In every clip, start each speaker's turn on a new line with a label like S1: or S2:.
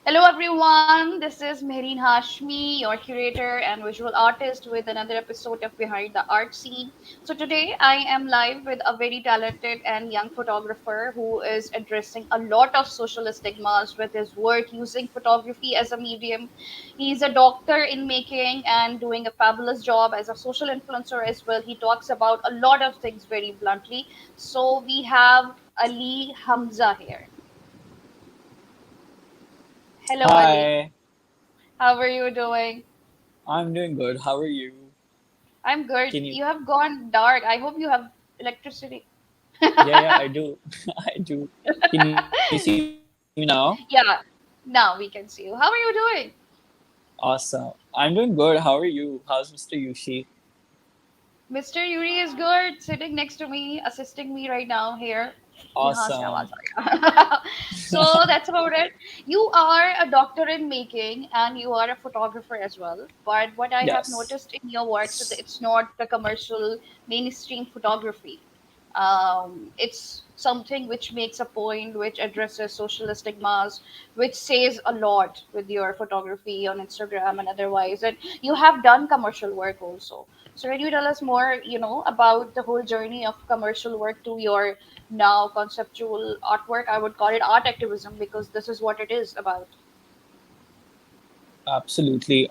S1: Hello everyone, this is Mehreen Hashmi, your curator and visual artist with another episode of Behind the Art Scene. So today I am live with a very talented and young photographer who is addressing a lot of social stigmas with his work using photography as a medium. He's a doctor in making and doing a fabulous job as a social influencer as well. He talks about a lot of things very bluntly. So we have Aly Hamza here. Hello Ali.
S2: Hi,
S1: How are you doing?
S2: I'm doing good. How are you?
S1: I'm good.
S2: Can you?
S1: You have gone dark. I hope you have electricity.
S2: Yeah, I do. I do. Can you see me now?
S1: Yeah, now we can see you. How are you doing?
S2: Awesome. I'm doing good. How are you? How's Mr. Yushi?
S1: Mr. Yuri is good, sitting next to me, assisting me right now here. यहाँ से
S2: Awesome.
S1: आवाज आएगा. So that's about it. You are a doctor in making and you are a photographer as well. But what I have
S2: Yes.
S1: noticed in your works is it's not the commercial mainstream photography. It's something which makes a point, which addresses social stigmas, which says a lot with your photography on Instagram and otherwise. And you have done commercial work also. So can you tell us more, about the whole journey of commercial work to your now conceptual artwork? I would call it art activism because this is what it is about.
S2: Absolutely.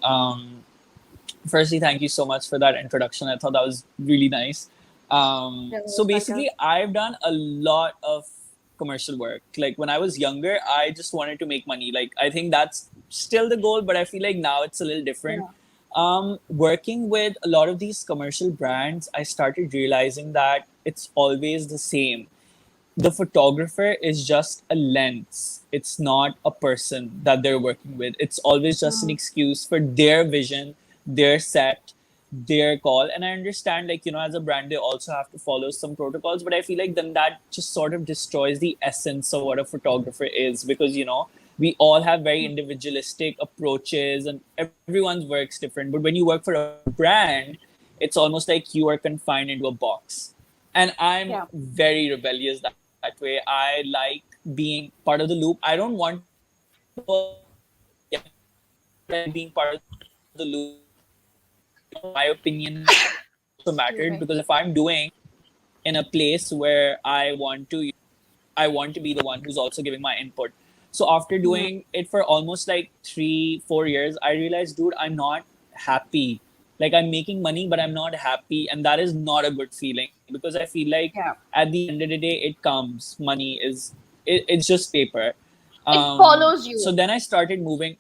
S2: Firstly, thank you so much for that introduction. I thought that was really nice.
S1: You're
S2: So
S1: most welcome.
S2: basically, I've done a lot of commercial work. Like when I was younger, I just wanted to make money. Like I think that's still the goal, but I feel like now it's a little different.
S1: Yeah.
S2: Working with a lot of these commercial brands, I started realizing that it's always the same. The photographer is just a lens. It's not a person that they're working with. It's always just an
S1: Mhm.
S2: excuse for their vision, their set, their call. And I understand, like, as a brand, they also have to follow some protocols, but I feel like then that just sort of destroys the essence of what a photographer is because, we all have very individualistic approaches and everyone's work's different. But when you work for a brand, it's almost like you are confined into a box. And I'm
S1: Yeah.
S2: very rebellious that way. I like being part of the loop. I don't want to be all over the place, but I like being part of the loop. And my opinion also mattered because if I'm doing something
S1: Excuse me.
S2: in a place where I want to be the one who's also giving my input. So after doing
S1: Mhm.
S2: it for almost like 3-4 years, I realized, dude, I'm not happy. Like I'm making money, but I'm not happy, and that is not a good feeling because I feel like
S1: Yeah.
S2: at the end of the day, it comes. Money is it's just paper.
S1: It follows
S2: So
S1: you.
S2: then I started moving.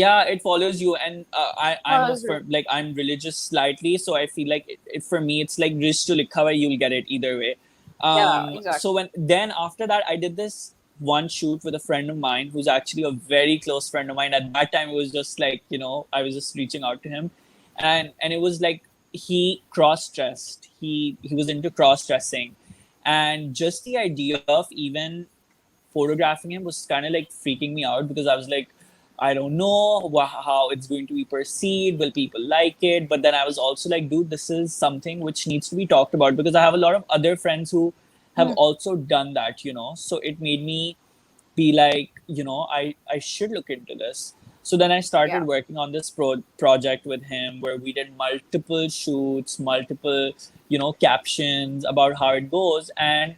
S2: Yeah, it follows you, and I'm a
S1: Follows you.
S2: like I'm religious slightly, so I feel like for me it's like risk to likhawa, you'll get it either way.
S1: Yeah,
S2: So
S1: exactly.
S2: when then after that I did this one shoot with a friend of mine who's actually a very close friend of mine. At that time it was just like, I was just reaching out to him, and it was like he cross dressed, he was into cross dressing, and just the idea of even photographing him was kind of like freaking me out because I was like, I don't know how it's going to be perceived. Will people like it? But then I was also like, dude, this is something which needs to be talked about because I have a lot of other friends who have
S1: Hmm.
S2: also done that. So it made me be like, I should look into this. So then I
S1: Yeah.
S2: started working on this project with him where we did multiple shoots, multiple, captions about how it goes. And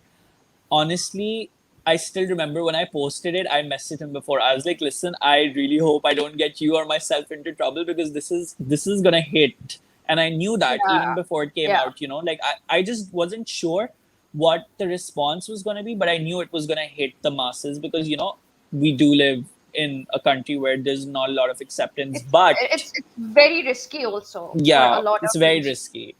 S2: honestly, I still remember when I posted it, I messaged him before. I was like, listen, I really hope I don't get you or myself into trouble because this is gonna hit. And I knew that even
S1: Yeah.
S2: before it came
S1: Yeah.
S2: out, like I just wasn't sure what the response was gonna be, but I knew it was gonna hit the masses because we do live in a country where there's not a lot of acceptance.
S1: It's
S2: But
S1: it's very risky also for a
S2: yeah,
S1: lot
S2: it's
S1: of
S2: very
S1: reasons.
S2: risky,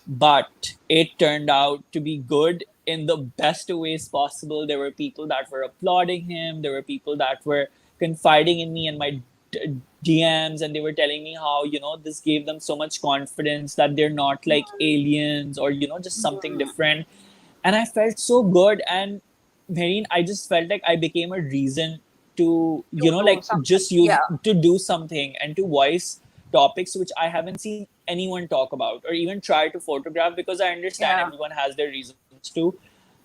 S2: but it turned out to be good in the best ways possible. There were people that were applauding him. There were people that were confiding in me and my DMs, and they were telling me how this gave them so much confidence that they're not like aliens or just something
S1: Mhm.
S2: different. And I felt so good. And Mehreen, I just felt like I became a reason to
S1: To do
S2: like
S1: something.
S2: just use
S1: Yeah.
S2: to do something and to voice topics which I haven't seen anyone talk about or even try to photograph because I understand
S1: Yeah.
S2: everyone has their reasons to.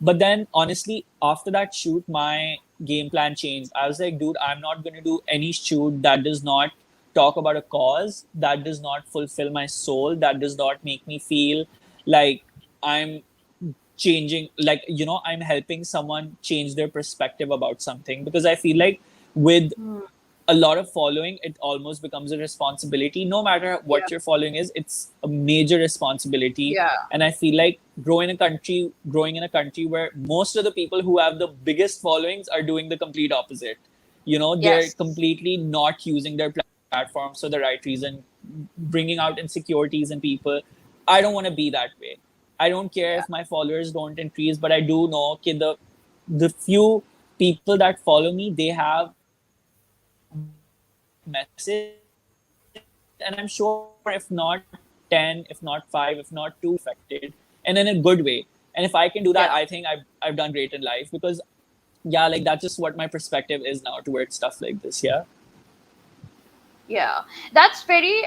S2: But then honestly, after that shoot, my game plan changed. I was like, dude, I'm not going to do any shoot that does not talk about a cause, that does not fulfill my soul, that does not make me feel like I'm changing, like, I'm helping someone change their perspective about something. Because I feel like with
S1: Hmm.
S2: a lot of following, it almost becomes a responsibility. No matter
S1: Yeah.
S2: what your following is, it's a major responsibility.
S1: Yeah.
S2: And I feel like growing in a country where most of the people who have the biggest followings are doing the complete opposite. They're
S1: Yes.
S2: completely not using their platforms for the right reason, bringing out insecurities in people. I don't want to be that way. I don't care
S1: Yeah.
S2: if my followers don't increase, but I do know that the few people that follow me, they have a message, and I'm sure if not 10, if not 5, if not 2 of them will be affected, and in a good way. And if I can do that, I think I've done great in life. Because
S1: Yeah.
S2: yeah, like that's just what my perspective is now towards stuff like this. Yeah.
S1: Yeah, that's very,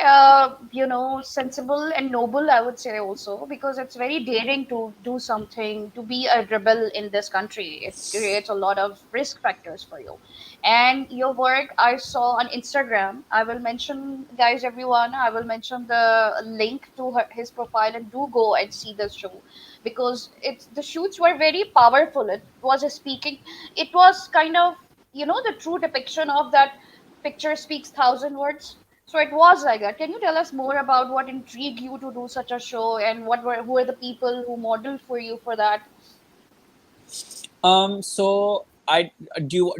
S1: sensible and noble, I would say also, because it's very daring to do something, to be a rebel in this country. It creates a lot of risk factors for you. And your work I saw on Instagram, I will mention, guys, everyone, I will mention the link to his profile, and do go and see the show, because the shoots were very powerful. It was a speaking, it was kind of, the true depiction of that picture speaks thousand words. So it was like that. Can you tell us more about what intrigued you to do such a show, and who were the people who modeled for you for that?
S2: So I do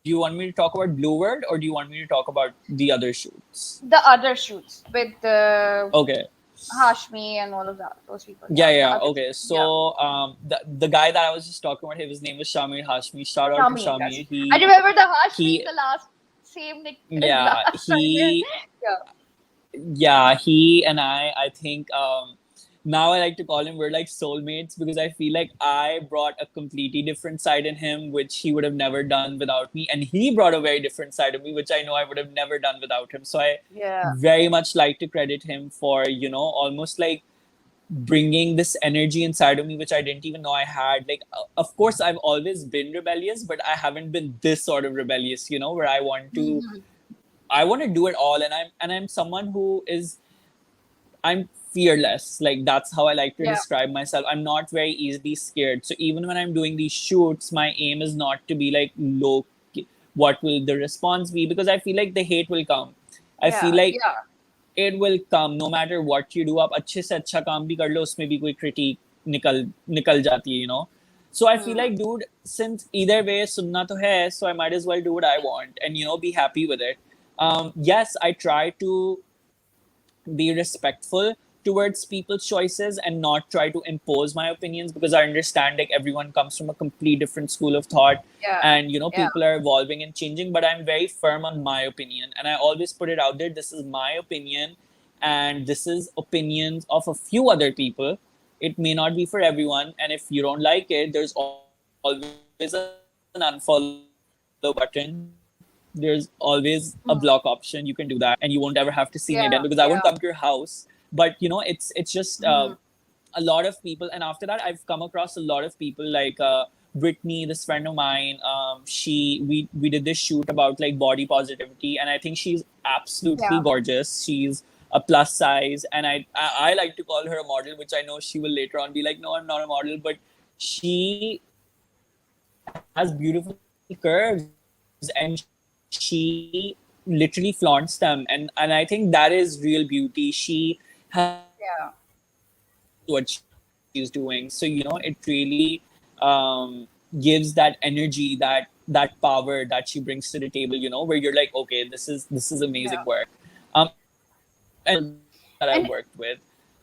S2: you want me to talk about Blue World, or do you want me to talk about the other shoots?
S1: The other shoots with the
S2: Okay.
S1: Hashmi and all of that, those people.
S2: Yeah,
S1: Yeah, the
S2: yeah.
S1: other
S2: Okay.
S1: shoots. Yeah,
S2: So the guy that I was just talking about, his name was Shamir Hashmi. Shout out to
S1: Shami. Yes,
S2: Shamir.
S1: I remember the Hashmi,
S2: He
S1: the last same nick,
S2: yeah,
S1: last time. Yeah,
S2: he and I think now I like to call him, we're like soulmates, because I feel like I brought a completely different side in him which he would have never done without me, and he brought a very different side of me which I know I would have never done without him. So I
S1: yeah,
S2: very much like to credit him for almost like bringing this energy inside of me which I didn't even know I had. Like, of course I've always been rebellious, but I haven't been this sort of rebellious, where
S1: hmm,
S2: I want to do it all. And I'm someone who is, I'm fearless. Like, that's how I like to
S1: yeah,
S2: describe myself. I'm not very easily scared. So even when I'm doing these shoots, my aim is not to be like, low, what will the response be? Because I feel like the hate will come. I feel
S1: yeah,
S2: like
S1: yeah,
S2: it will come no matter what you do. आप अच्छे से अच्छा काम भी कर लो, उसमें भी कोई critique निकल निकल जाती है. So I feel
S1: hmm,
S2: like, dude, since either way सुनना तो है, so I might as well do what I want and be happy with it. Yes, I try to be respectful towards people's choices and not try to impose my opinions, because I understand like everyone comes from a complete different school of thought,
S1: yeah,
S2: and
S1: yeah,
S2: people are evolving and changing, but I'm very firm on my opinion, and I always put it out there, this is my opinion, and this is opinions of a few other people. It may not be for everyone, and if you don't like it, there's always an unfollow button. There's always a block option. You can do that, and you won't ever have to see me again, because I won't come to your house.
S1: yeah,
S2: But
S1: yeah,
S2: it's just a lot
S1: hmm,
S2: of people. And after that, I've come across a lot of people like Brittany, this friend of mine. We did this shoot about like body positivity, and I think she's absolutely
S1: yeah,
S2: gorgeous. She's a plus size, and I like to call her a model, which I know she will later on be like, no, I'm not a model, but she has beautiful curves, and she literally flaunts them, and I think that is real beauty. She has a lot of confidence in what she's doing. So
S1: yeah,
S2: it really gives that energy, that power that she brings to the table, where you're like, okay, this is amazing work. And there's so many other people that I've worked with.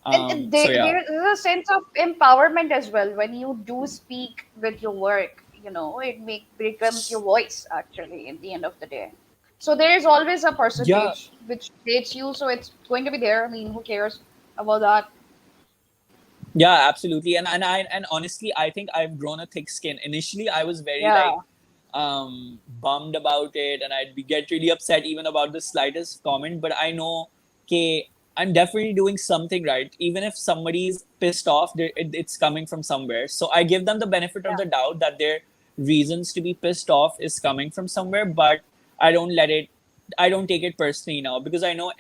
S2: So
S1: and
S2: yeah.
S1: there is a sense of empowerment as well when you do speak with your work. It becomes your voice actually in the end of the day. So there is always a
S2: Yeah,
S1: percentage which dates you, so it's going to be there. I mean, who cares about that?
S2: yeah, absolutely. And honestly, I think I've grown a thick skin. Initially, I was very
S1: Yeah,
S2: like bummed about it, and I'd get really upset even about the slightest comment. But I know, okay, I'm definitely doing something right. Even if somebody's pissed off, it's coming from somewhere. So I give them the benefit of
S1: Yeah.
S2: the doubt that their reasons to be pissed off is coming from somewhere, but I don't let it, I don't take it personally now because I know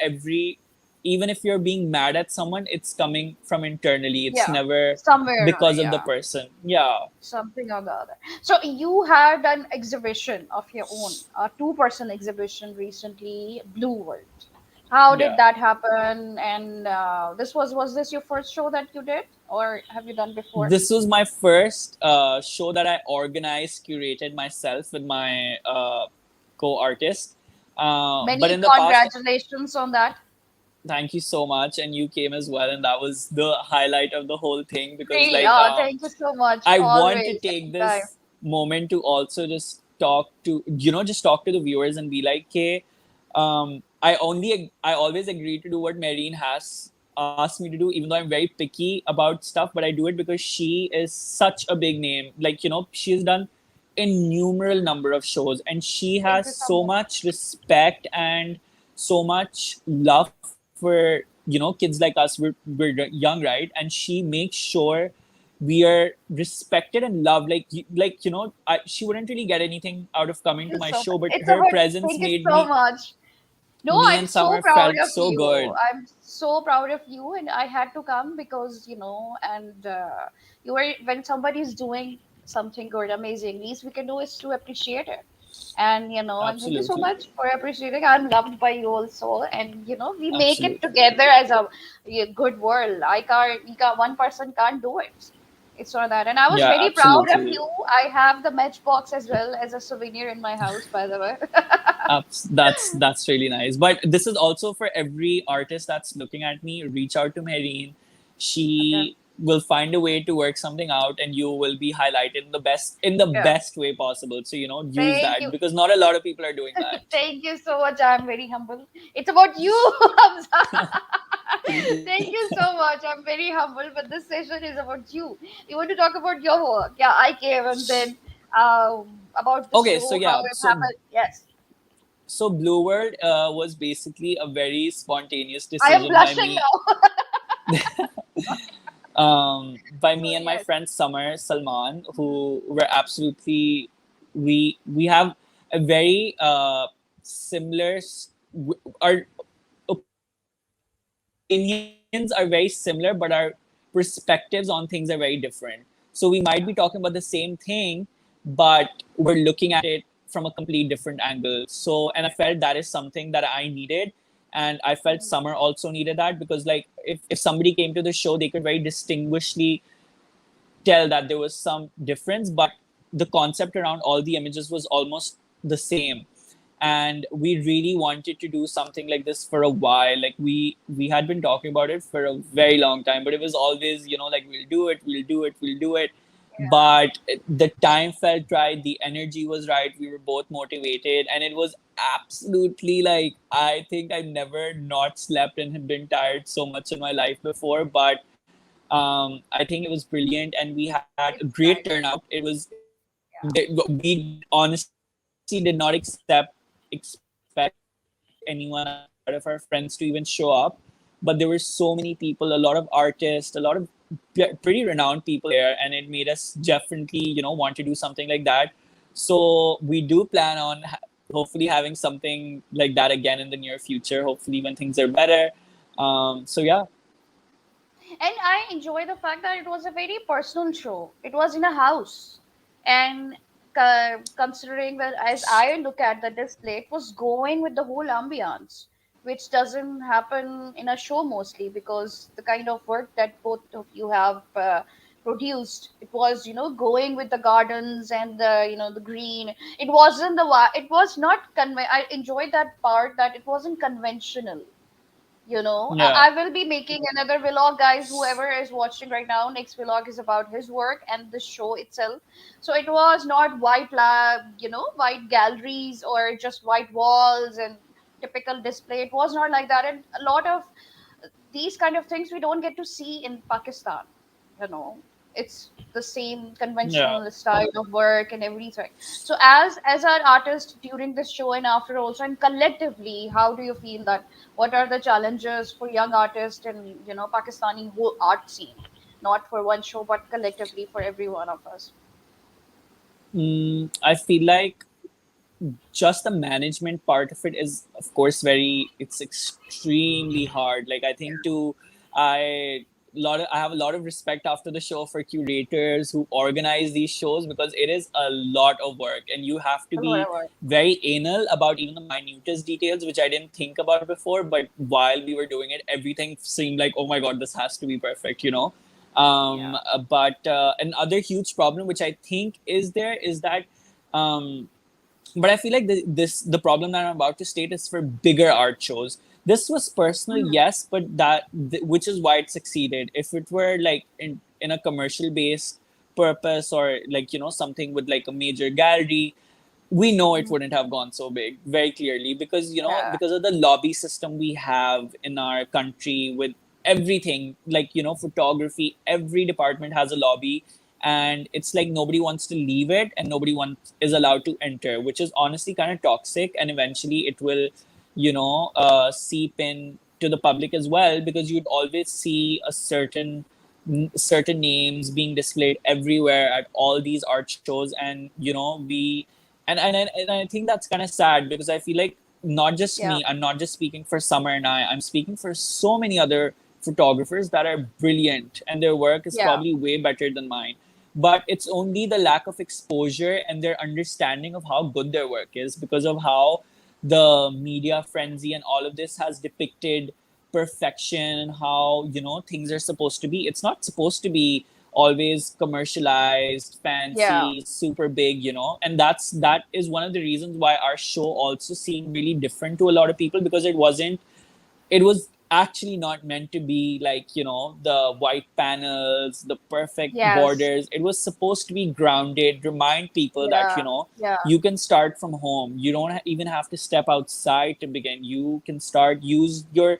S2: even if you're being mad at someone, it's coming from internally. It's
S1: Yeah.
S2: never
S1: Somewhere or another.
S2: because of the
S1: Yeah.
S2: person. Yeah.
S1: Something or the other. So you had an exhibition of your own, a two-person exhibition recently, Blue World. How did
S2: Yeah.
S1: that happen? And this was this your first show that you did, or have you done before?
S2: This was my first show that I organized, curated myself with my co-artist. But
S1: Many
S2: in the past,
S1: congratulations on that.
S2: thank you so much, and you came as well, and that was the highlight of the whole thing because,
S1: Really,
S2: like,
S1: thank you so much.
S2: I want to
S1: Always,
S2: take
S1: anytime.
S2: this moment to also just talk to just talk to the viewers and be like, "Hey, I always agree to do what Mehreen has asked me to do, even though I'm very picky about stuff. But I do it because she is such a big name. Like, she has done innumerable number of shows, and she
S1: Thank
S2: has
S1: you so
S2: so
S1: much.
S2: much respect and so much love for kids like us. We're young, right? And she makes sure we are respected and loved. She wouldn't really get anything out of
S1: Thank
S2: coming to
S1: you
S2: my
S1: so
S2: show,
S1: much.
S2: but
S1: It's
S2: her
S1: about.
S2: presence
S1: Thank you
S2: made
S1: so much. No,
S2: me
S1: I'm
S2: and
S1: so
S2: Summer
S1: proud
S2: felt
S1: of
S2: so
S1: you.
S2: good.
S1: I'm so proud of you, and I had to come because and you were when somebody's doing something good, amazing. Least we can do is to appreciate it, and thank you so
S2: Absolutely.
S1: much for appreciating. I'm loved by you also, and we make it
S2: Absolutely.
S1: together as a good world. I can't, one person can't do it. It's not that, and I was
S2: Yeah,
S1: very proud of
S2: absolutely.
S1: you. I have the matchbox as well as a souvenir in my house, by the way.
S2: That's really nice. But this is also for every artist that's looking at me. Reach out to Mehreen.
S1: Okay.
S2: She will find a way to work something out, and you will be highlighted in the
S1: Yeah.
S2: best way possible. So use
S1: Thank
S2: that
S1: you.
S2: because not a lot of people are doing that.
S1: Thank you so much. I'm very humble. It's about you, Hamza. Thank you so much. I'm very humble, but this session is about you. We want to talk about your work. Yeah, I came and then about the
S2: Okay, so
S1: show, how
S2: yeah,
S1: it happened. Yes.
S2: Blue World was basically a very spontaneous
S1: I am
S2: decision
S1: blushing now.
S2: by
S1: So,
S2: me and my
S1: yes.
S2: friend Summer Salman,
S1: Mhm.
S2: who were absolutely we have a very similar our opinions are very similar, but our perspectives on things are very different. So we might be talking about the same thing, but we're looking at it from a complete different angle. So, and I felt that is something that I needed, and I felt Summer also needed that because, like, if somebody came to the show, they could very distinguishedly tell that there was some difference, but the concept around all the images was almost the same. And we really wanted to do something like this for a while. Like, we had been talking about it for a very long time, but it was always, like, we'll do it.
S1: Yeah.
S2: But the time felt right, the energy was right, we were both motivated, and it was absolutely, like, I think I've never not slept and been tired so much in my life before. But I think it was brilliant, and we had a
S1: It's
S2: great
S1: nice.
S2: turnout.
S1: Yeah.
S2: We honestly did not expect anyone outside of our friends to even show up, but there were so many people, a lot of artists, a lot of pretty renowned people there, and it made us definitely want to do something like that. So we do plan on hopefully having something like that again in the near future. Hopefully when things are better. So yeah.
S1: And I enjoy the fact that it was a very personal show. It was in a house, and considering that, as I look at the display, it was going with the whole ambiance, which doesn't happen in a show mostly because the kind of work that both of you have produced, it was going with the gardens and the green. It wasn't it was not I enjoyed that part that it wasn't conventional.
S2: Yeah.
S1: I will be making another vlog, guys. Whoever is watching right now, next vlog is about his work and the show itself. So it was not white white galleries or just white walls and typical display. It was not like that, and a lot of these kind of things we don't get to see in Pakistan. You know, it's the same
S2: Yeah.
S1: conventional style of work and everything. So as an artist during this show and after also, and collectively, how do you feel that, what are the challenges for young artists in, Pakistani whole art scene, not for one show but collectively for every one of us?
S2: I feel like just the management part of it is of course very, it's extremely hard. Like I think to I I have a lot of respect after the show for curators who organize these shows, because it is a lot of work and you have to be
S1: Whatever.
S2: very anal about even the minutest details, which I didn't think about before, but while we were doing it everything seemed like, oh my god, this has to be perfect, you know.
S1: Yeah.
S2: But another huge problem which I think is there is that um but I feel like the problem that I'm about to state is for bigger art shows. This was personal,
S1: Mhm.
S2: yes, but which is why it succeeded. If it were like in a commercial based purpose, or like, you know, something with like a major gallery, we know it
S1: Mhm.
S2: wouldn't have gone so big very clearly, because, you know,
S1: Yeah.
S2: because of the lobby system we have in our country with everything, like, you know, photography, every department has a lobby, and it's like nobody wants to leave it and nobody wants is allowed to enter, which is honestly kind of toxic, and eventually it will, you know, seep in to the public as well, because you'd always see a certain names being displayed everywhere at all these art shows, and you know, and I think that's kind of sad, because I feel like not just
S1: Yeah.
S2: me, I'm not just speaking for Summer and I'm speaking for so many other photographers that are brilliant and their work is
S1: Yeah.
S2: probably way better than mine. But it's only the lack of exposure and their understanding of how good their work is, because of how the media frenzy and all of this has depicted perfection and how, you know, things are supposed to be. It's not supposed to be always commercialized,
S1: Yeah.
S2: fancy, super big, you know. And that is one of the reasons why our show also seemed really different to a lot of people, because it was actually not meant to be like, you know, the white panels, the perfect
S1: Yes.
S2: borders. It was supposed to be grounded, remind people that,
S1: Yeah.
S2: you know,
S1: Yeah.
S2: you can start from home, you don't even have to step outside to begin. You can start, use your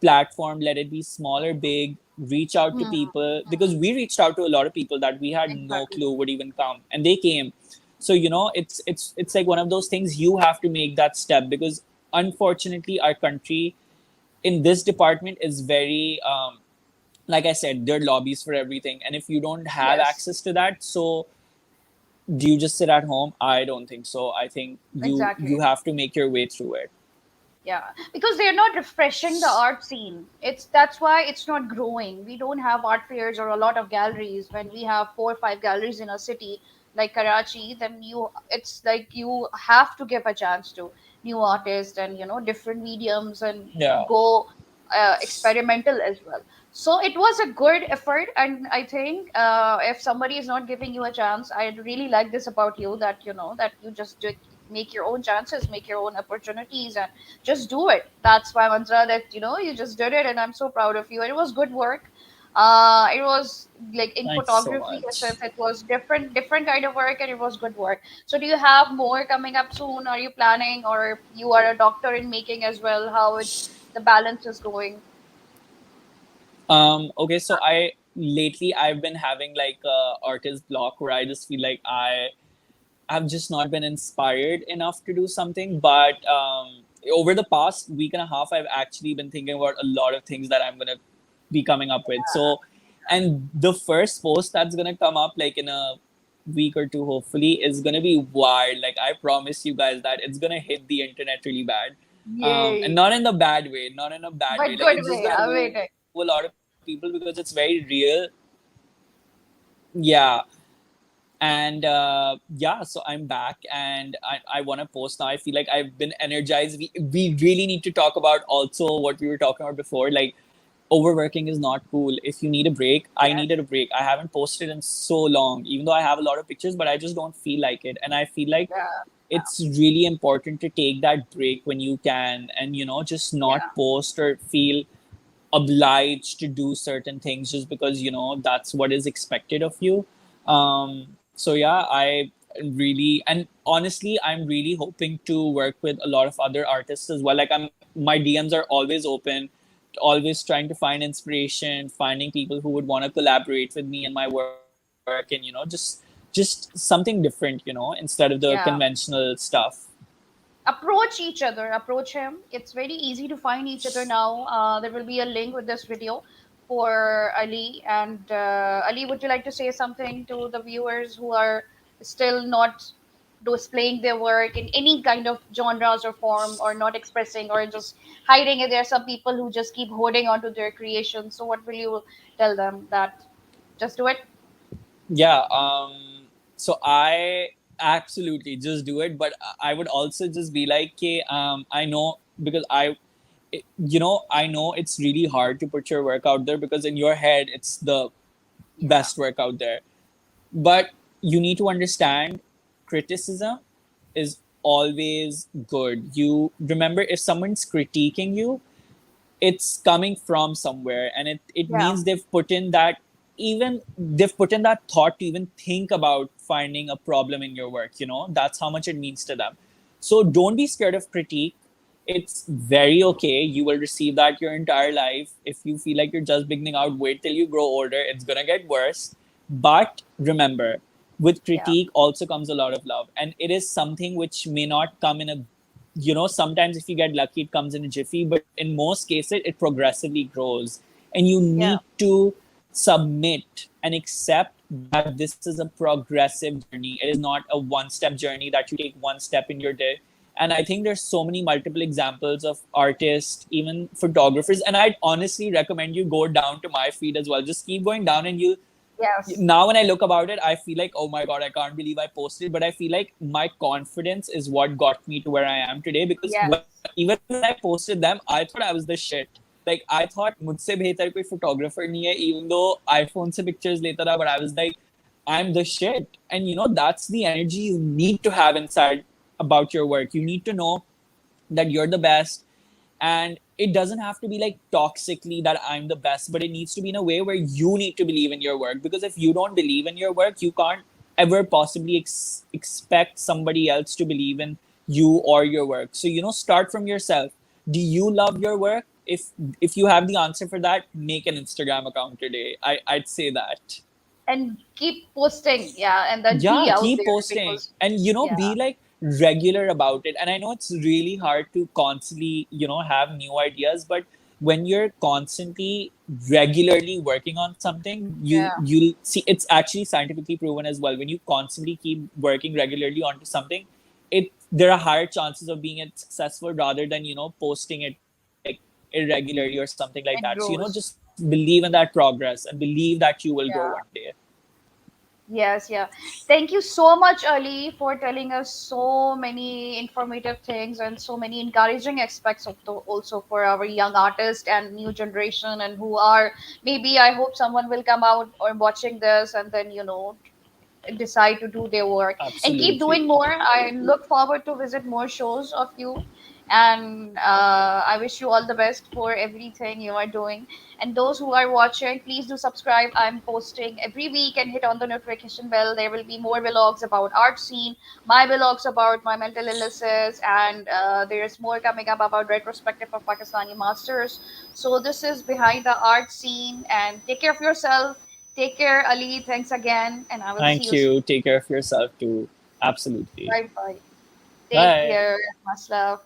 S2: platform, let it be small or big, reach out to
S1: Hmm.
S2: people, because we reached out to a lot of people that we had no
S1: Exactly.
S2: clue would even come, and they came. So, you know, it's like one of those things, you have to make that step, because unfortunately our country in this department is very like I said, there are lobbies for everything, and if you don't have
S1: Yes.
S2: access to that, so do you just sit at home? I don't think so. I think you
S1: Exactly.
S2: have to make your way through it.
S1: Yeah, because they're not refreshing the art scene. It's That's why it's not growing. We don't have art fairs or a lot of galleries. When we have 4 or 5 galleries in a city like Karachi, then it's like you have to give a chance to new artists and different mediums and
S2: Yeah.
S1: go experimental as well. So it was a good effort, and I think if somebody is not giving you a chance, I really like this about you, that that you just make your own chances, make your own opportunities, and just do it. That's why, Mantra, that you just did it, and I'm so proud of you. It was good work. It was like in
S2: Thanks so
S1: photography,
S2: much.
S1: since it was different kind of work, and it was good work. So, do you have more coming up soon? Are you planning, or you are a doctor in making as well? How it's the balance is going?
S2: Okay, so I lately I've been having like a artist block where I just feel like I've just not been inspired enough to do something. But over the past week and a half, I've actually been thinking about a lot of things that I'm gonna be coming up with. So, and the first post that's gonna come up like in a week or two, hopefully, is gonna be wild. Like I promise you guys that it's gonna hit the internet really bad, and
S1: Yay!
S2: not in the bad way, not in a bad way.
S1: But
S2: Like
S1: good
S2: it's just
S1: way.
S2: gonna
S1: I'm
S2: move a
S1: waiting.
S2: lot of people because it's very real. Yeah, and yeah, so I'm back and I want to post now. I feel like I've been energized. We really need to talk about also what we were talking about before, like overworking is not cool. If you need a break, I
S1: Yes.
S2: needed a break. I haven't posted in so long, even though I have a lot of pictures, but I just don't feel like it. And I feel like
S1: Yeah.
S2: it's really important to take that break when you can, and you know, just not
S1: Yeah.
S2: post or feel obliged to do certain things just because, you know, that's what is expected of you. So yeah, I really, and honestly, I'm really hoping to work with a lot of other artists as well. Like my DMs are always open, always trying to find inspiration, finding people who would want to collaborate with me and my work. work, and just something different, instead of the
S1: Yeah.
S2: conventional stuff.
S1: Approach each other, approach him. It's very easy to find each other now. There will be a link with this video for Ali. And Ali, would you like to say something to the viewers who are still not displaying their work in any kind of genres or form, or not expressing, or just hiding it? There are some people who just keep holding on to their creation. So what will you tell them? That just do it?
S2: Yeah. So I absolutely just do it, but I would also just be like, okay, I know, because I know it's really hard to put your work out there, because in your head it's the
S1: Yeah.
S2: best work out there. But you need to understand, criticism is always good. You remember, if someone's critiquing you, it's coming from somewhere, and it
S1: Yeah.
S2: means they've put in that thought to even think about finding a problem in your work. That's how much it means to them. So don't be scared of critique. It's very okay. You will receive that your entire life. If you feel like you're just beginning out, wait till you grow older. It's gonna get worse. But remember, with
S1: Yeah.
S2: critique also comes a lot of love, and it is something which may not come in a, sometimes if you get lucky it comes in a jiffy, but in most cases it progressively grows. And you
S1: Yeah.
S2: need to submit and accept that this is a progressive journey. It is not a one step journey that you take one step in your day. And I think there's so many multiple examples of artists, even photographers, and I'd honestly recommend you go down to my feed as well. Just keep going down, and you
S1: Yes.
S2: now when I look about it, I feel like, oh my god, I can't believe I posted. But I feel like my confidence is what got me to where I am today. Because
S1: Yes.
S2: even when I posted them, I thought I was the shit. Like I thought मुझसे बेहतर कोई photographer नहीं है. Even though iPhone से pictures लेता था, but I was like, I'm the shit. And that's the energy you need to have inside about your work. You need to know that you're the best, and it doesn't have to be like toxically that I'm the best, but it needs to be in a way where you need to believe in your work. Because if you don't believe in your work, you can't ever possibly expect somebody else to believe in you or your work. So start from yourself. Do you love your work? If you have the answer for that, make an Instagram account today. I'd say that.
S1: And keep posting, yeah, and then be
S2: Yeah,
S1: out
S2: keep
S1: there
S2: posting,
S1: because
S2: and
S1: yeah,
S2: be like regular about it. And I know it's really hard to constantly have new ideas, but when you're constantly regularly working on something,
S1: yeah,
S2: you'll see, it's actually scientifically proven as well. When you constantly keep working regularly onto something, it there are higher chances of being it successful, rather than posting it like irregularly or something like
S1: it
S2: that. So
S1: grows.
S2: just believe in that progress and believe that you will grow
S1: Yeah.
S2: one day.
S1: Yes, yeah. Thank you so much, Ali, for telling us so many informative things and so many encouraging aspects of the, also for our young artists and new generation, and who are, maybe I hope someone will come out or watching this and then decide to do their work and keep
S2: Absolutely.
S1: doing more. I look forward to visit more shows of you, and I wish you all the best for everything you are doing. And those who are watching, please do subscribe. I'm posting every week, and hit on the notification bell. There will be more vlogs about art scene, my vlogs about my mental illnesses, and there's more coming up about retrospective of Pakistani masters. So this is behind the art scene, and take care of yourself. Take care, Ali. Thanks again, and I will see
S2: Thank
S1: you soon.
S2: you. Take care of yourself too. Absolutely.
S1: Bye bye. Take
S2: Bye.
S1: care. Much love.